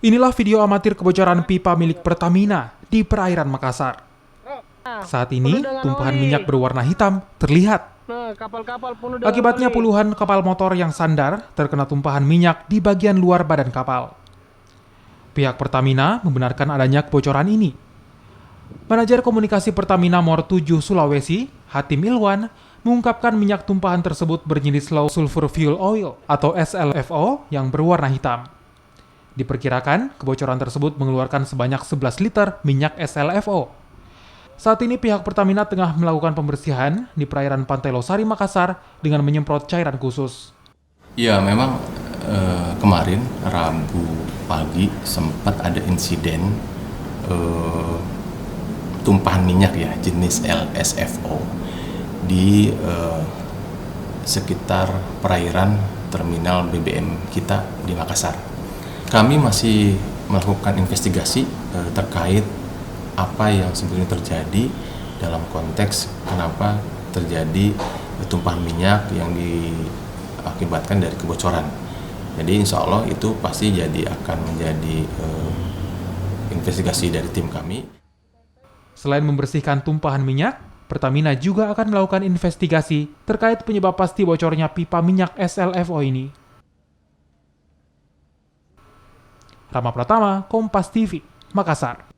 Inilah video amatir kebocoran pipa milik Pertamina di perairan Makassar. Saat ini, tumpahan minyak berwarna hitam terlihat. Akibatnya puluhan kapal motor yang sandar terkena tumpahan minyak di bagian luar badan kapal. Pihak Pertamina membenarkan adanya kebocoran ini. Manajer komunikasi Pertamina Mor 7 Sulawesi, Hatim Ilwan, mengungkapkan minyak tumpahan tersebut berjenis low sulfur fuel oil atau SLFO yang berwarna hitam. Diperkirakan, kebocoran tersebut mengeluarkan sebanyak 11 liter minyak SLFO. Saat ini pihak Pertamina tengah melakukan pembersihan di perairan Pantai Losari, Makassar dengan menyemprot cairan khusus. Ya, memang kemarin Rabu pagi sempat ada insiden tumpahan minyak ya jenis LSFO di sekitar perairan terminal BBM kita di Makassar. Kami masih melakukan investigasi terkait apa yang sebetulnya terjadi dalam konteks kenapa terjadi tumpahan minyak yang diakibatkan dari kebocoran. Jadi insya Allah itu pasti akan menjadi investigasi dari tim kami. Selain membersihkan tumpahan minyak, Pertamina juga akan melakukan investigasi terkait penyebab pasti bocornya pipa minyak SLFO ini. Rama Pratama, Kompas TV, Makassar.